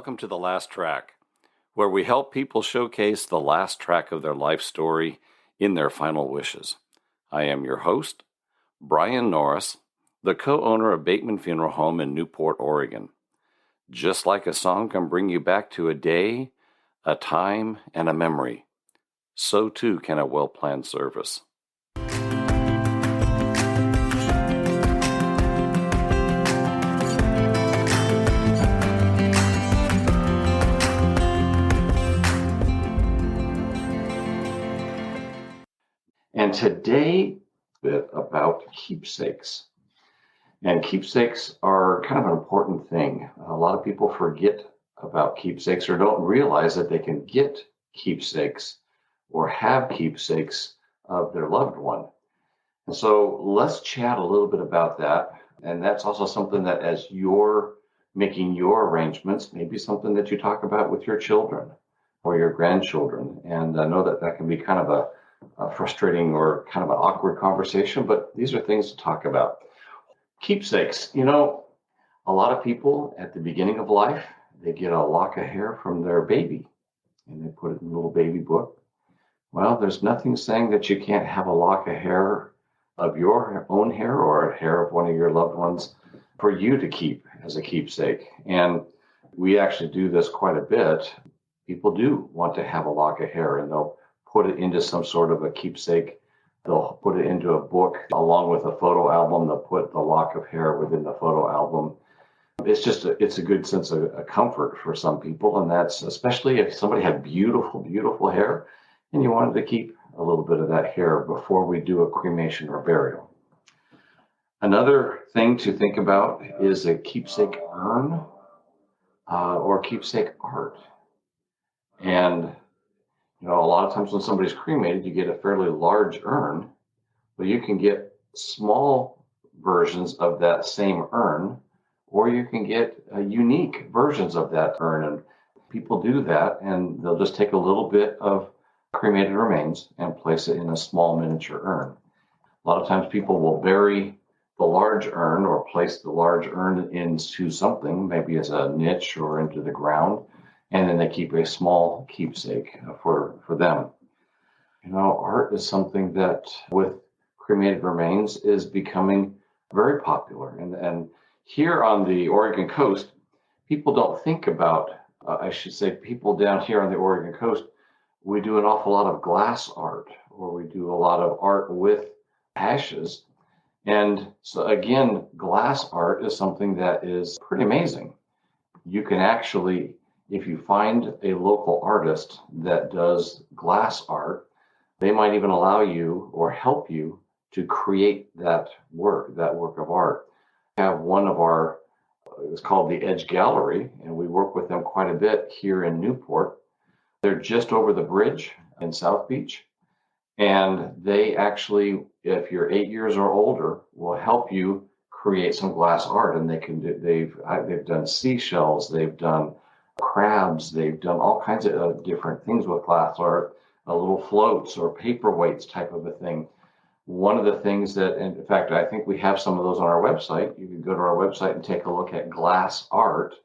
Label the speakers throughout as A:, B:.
A: Welcome to The Last Track, where we help people showcase the last track of their life story in their final wishes. I am your host, Brian Norris, the co-owner of Bateman Funeral Home in Newport, Oregon. Just like a song can bring you back to a day, a time, and a memory, so too can a well-planned service. And today, a bit about keepsakes. And keepsakes are kind of an important thing. A lot of people forget about keepsakes or don't realize that they can get keepsakes or have keepsakes of their loved one. And so let's chat a little bit about that. And that's also something that as you're making your arrangements, maybe something that you talk about with your children or your grandchildren. And I know that can be kind of a frustrating or kind of an awkward conversation, but these are things to talk about. Keepsakes, a lot of people at the beginning of life, they get a lock of hair from their baby and they put it in a little baby book. Well, there's nothing saying that you can't have a lock of hair of your own hair or a hair of one of your loved ones for you to keep as a keepsake. And we actually do this quite a bit. People do want to have a lock of hair and they'll put it into some sort of a keepsake. They'll put it into a book along with a photo album. They'll put the lock of hair within the photo album. It's a good sense of a comfort for some people. And that's especially if somebody had beautiful, beautiful hair and you wanted to keep a little bit of that hair before we do a cremation or burial. Another thing to think about is a keepsake urn or keepsake art. And a lot of times when somebody's cremated, you get a fairly large urn, but you can get small versions of that same urn, or you can get unique versions of that urn. And people do that, and they'll just take a little bit of cremated remains and place it in a small miniature urn. A lot of times people will bury the large urn or place the large urn into something, maybe as a niche or into the ground. And then they keep a small keepsake for them. Art is something that with cremated remains is becoming very popular. And here on the Oregon coast, people don't think about, people down here on the Oregon coast, we do an awful lot of glass art, or we do a lot of art with ashes. And so again, glass art is something that is pretty amazing. You can actually, if you find a local artist that does glass art, they might even allow you or help you to create that work of art. We have one of it's called the Edge Gallery, and we work with them quite a bit here in Newport. They're just over the bridge in South Beach, and they actually, if you're 8 years or older, will help you create some glass art. And they've done seashells, they've done crabs, they've done all kinds of different things with glass art, little floats or paperweights type of a thing. One of the things that, and in fact, I think we have some of those on our website. You can go to our website and take a look at glass art.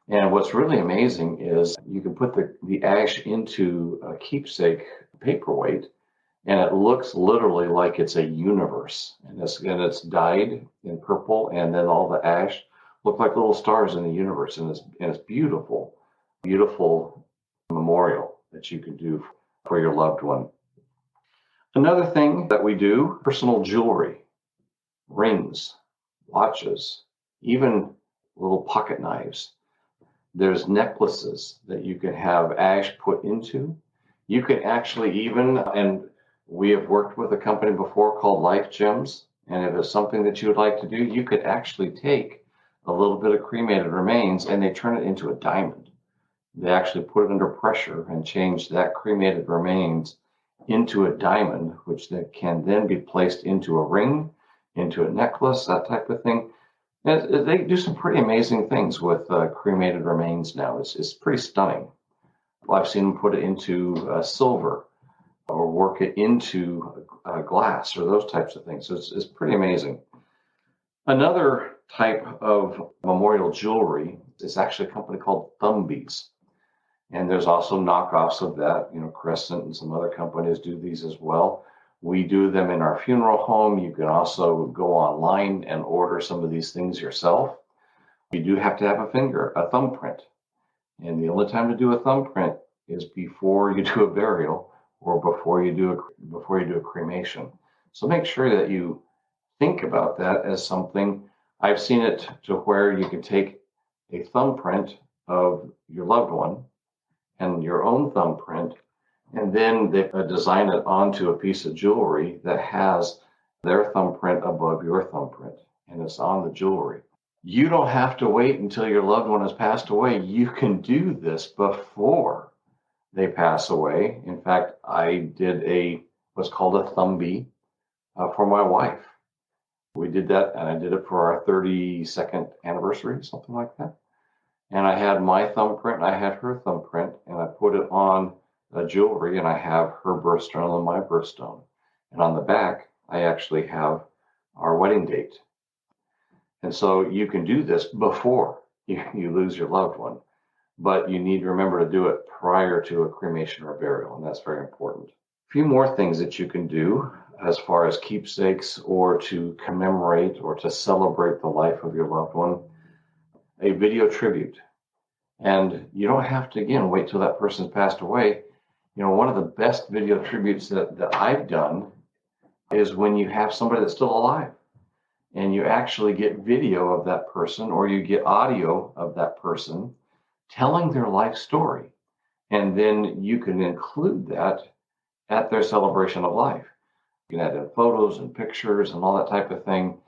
A: And what's really amazing is you can put the ash into a keepsake paperweight, and it looks literally like it's a universe. And it's dyed in purple, and then all the ash look like little stars in the universe, and it's beautiful, beautiful memorial that you can do for your loved one. Another thing that we do, personal jewelry, rings, watches, even little pocket knives. There's necklaces that you can have ash put into. You can actually even, and we have worked with a company before called Life Gems, and if it's something that you would like to do, you could actually take a little bit of cremated remains and they turn it into a diamond. They actually put it under pressure and change that cremated remains into a diamond, which can then be placed into a ring, into a necklace, that type of thing. And they do some pretty amazing things with cremated remains now. It's pretty stunning. I've seen them put it into silver or work it into glass or those types of things. So it's pretty amazing. Another type of memorial jewelry It's actually a company called Thumbbees. And there's also knockoffs of that. Crescent and some other companies do these as well. We do them in our funeral home. You can also go online and order some of these things yourself. You do have to have a thumbprint. And the only time to do a thumbprint is before you do a burial or before you do a cremation. So make sure that you think about that as something. I've seen it to where you can take a thumbprint of your loved one and your own thumbprint, and then they design it onto a piece of jewelry that has their thumbprint above your thumbprint, and it's on the jewelry. You don't have to wait until your loved one has passed away. You can do this before they pass away. In fact, I did what's called a Thumbee for my wife. We did that, and I did it for our 32nd anniversary, something like that. And I had my thumbprint, and I had her thumbprint, and I put it on a jewelry, and I have her birthstone and my birthstone. And on the back, I actually have our wedding date. And so you can do this before you lose your loved one, but you need to remember to do it prior to a cremation or burial, and that's very important. A few more things that you can do as far as keepsakes or to commemorate or to celebrate the life of your loved one. A video tribute. And you don't have to, again, wait till that person's passed away. One of the best video tributes that I've done is when you have somebody that's still alive and you actually get video of that person or you get audio of that person telling their life story. And then you can include that at their celebration of life. You can add in photos and pictures and all that type of thing.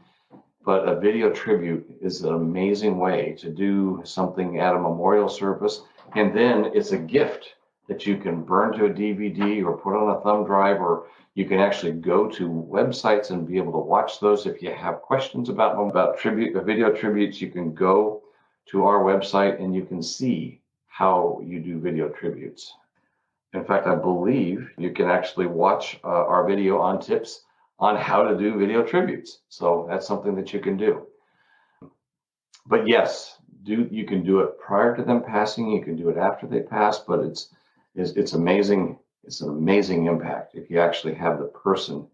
A: But a video tribute is an amazing way to do something at a memorial service. And then it's a gift that you can burn to a DVD or put on a thumb drive, or you can actually go to websites and be able to watch those. If you have questions about video tributes, you can go to our website and you can see how you do video tributes. In fact, I believe you can actually watch our video on tips on how to do video tributes. So that's something that you can do. But yes, you can do it prior to them passing. You can do it after they pass, but it's amazing. It's an amazing impact if you actually have the person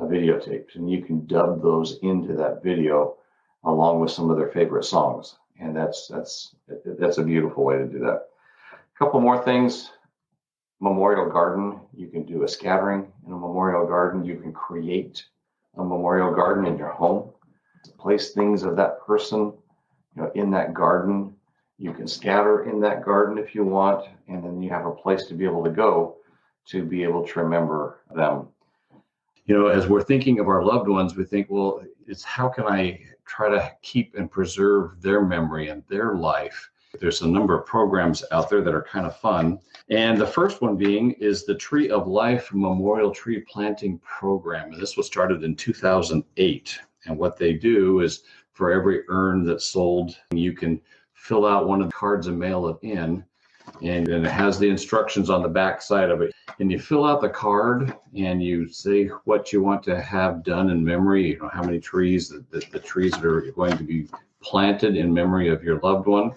A: videotaped, and you can dub those into that video along with some of their favorite songs. And that's a beautiful way to do that. A couple more things. Memorial garden. You can do a scattering in a memorial garden. You can create a memorial garden in your home. Place things of that person, in that garden. You can scatter in that garden if you want, and then you have a place to be able to go to be able to remember them. As we're thinking of our loved ones, we think, well, it's how can I try to keep and preserve their memory and their life? There's a number of programs out there that are kind of fun. And the first one is the Tree of Life Memorial Tree Planting Program. And this was started in 2008. And what they do is for every urn that's sold, you can fill out one of the cards and mail it in. And then it has the instructions on the back side of it. And you fill out the card and you say what you want to have done in memory, how many trees, the trees that are going to be planted in memory of your loved one.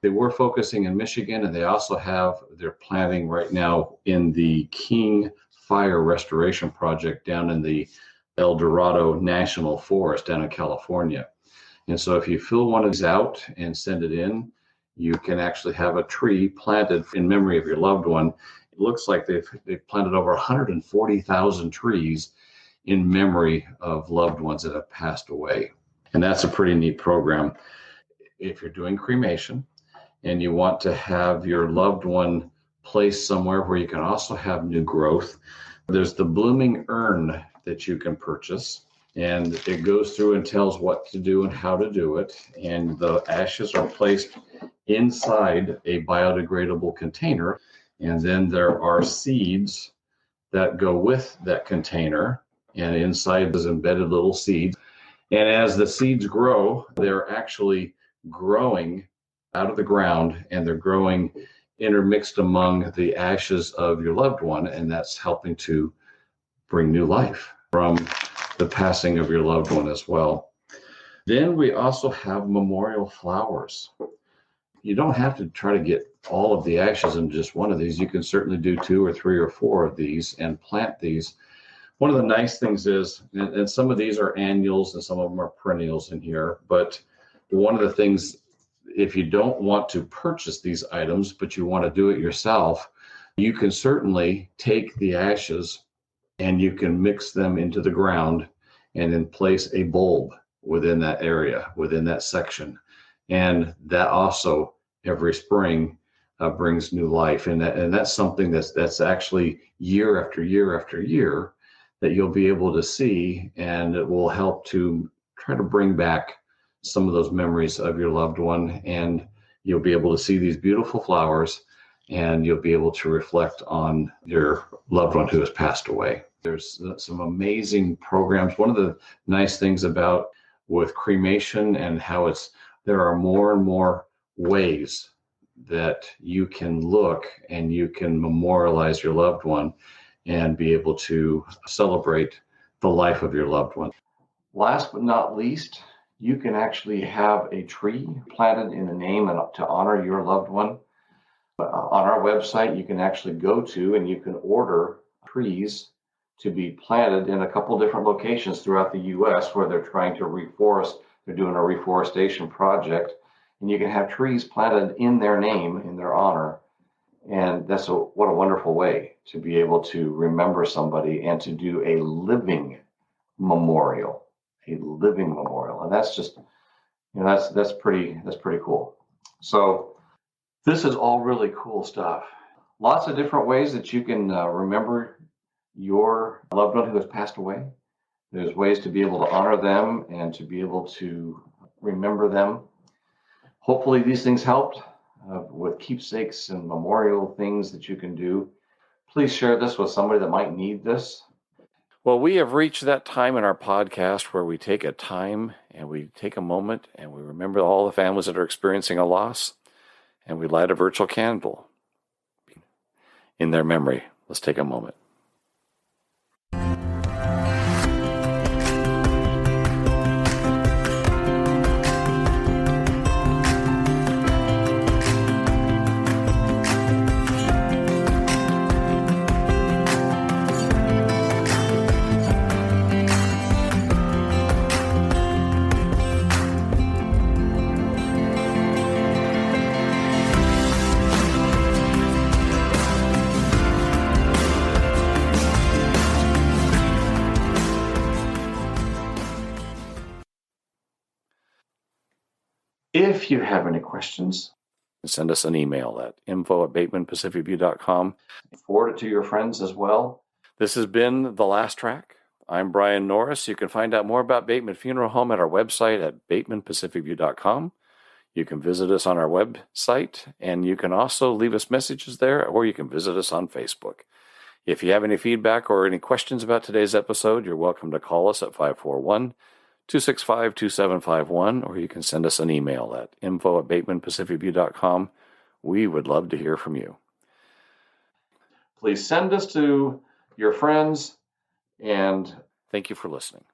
A: They were focusing in Michigan, and they're planting right now in the King Fire Restoration Project down in the El Dorado National Forest down in California. And so if you fill one of these out and send it in, you can actually have a tree planted in memory of your loved one. It looks like they've planted over 140,000 trees in memory of loved ones that have passed away. And that's a pretty neat program. If you're doing cremation, and you want to have your loved one placed somewhere where you can also have new growth, there's the blooming urn that you can purchase, and it goes through and tells what to do and how to do it. And the ashes are placed inside a biodegradable container, and then there are seeds that go with that container, and inside there's embedded little seeds. And as the seeds grow, they're actually growing out of the ground, and they're growing intermixed among the ashes of your loved one, and that's helping to bring new life from the passing of your loved one as well. Then we also have memorial flowers.
B: You don't have to try to get all of the ashes in just one of these. You can certainly do 2 or 3 or 4 of these and plant these. One of the nice things is, and some of these are annuals and some of them are perennials in here, but one of the things, if you don't want to purchase these items, but you want to do it yourself, you can certainly take the ashes and you can mix them into the ground and then place a bulb within that area, within that section. And that also every spring brings new life. And that's something that's actually year after year after year that you'll be able to see, and it will help to try to bring back some of those memories of your loved one. And you'll be able to see these beautiful flowers, and you'll be able to reflect on your loved one who has passed away. There's some amazing programs. One of the nice things about with cremation and how there are more and more ways that you can look and you can memorialize your loved one and be able to celebrate the life of your loved one.
A: Last but not least, you can actually have a tree planted in the name and to honor your loved one. On our website, you can actually go to and you can order trees to be planted in a couple different locations throughout the U.S. where they're trying to reforest. They're doing a reforestation project, and you can have trees planted in their name, in their honor. And what a wonderful way to be able to remember somebody and to do a living memorial, And that's just, that's pretty cool. So this is all really cool stuff. Lots of different ways that you can remember your loved one who has passed away. There's ways to be able to honor them and to be able to remember them. Hopefully these things helped with keepsakes and memorial things that you can do. Please share this with somebody that might need this.
C: Well, we have reached that time in our podcast where we take a time and we take a moment and we remember all the families that are experiencing a loss, and we light a virtual candle in their memory. Let's take a moment.
A: If you have any questions,
C: send us an email at info@batemanpacificview.com.
A: Forward it to your friends as well.
C: This has been The Last Track. I'm Brian Norris. You can find out more about Bateman Funeral Home at our website at batemanpacificview.com. You can visit us on our website, and you can also leave us messages there, or you can visit us on Facebook. If you have any feedback or any questions about today's episode, you're welcome to call us at 541-265-2751, or you can send us an email at info@batemanpacificview.com. We would love to hear from you.
A: Please send us to your friends, and
C: thank you for listening.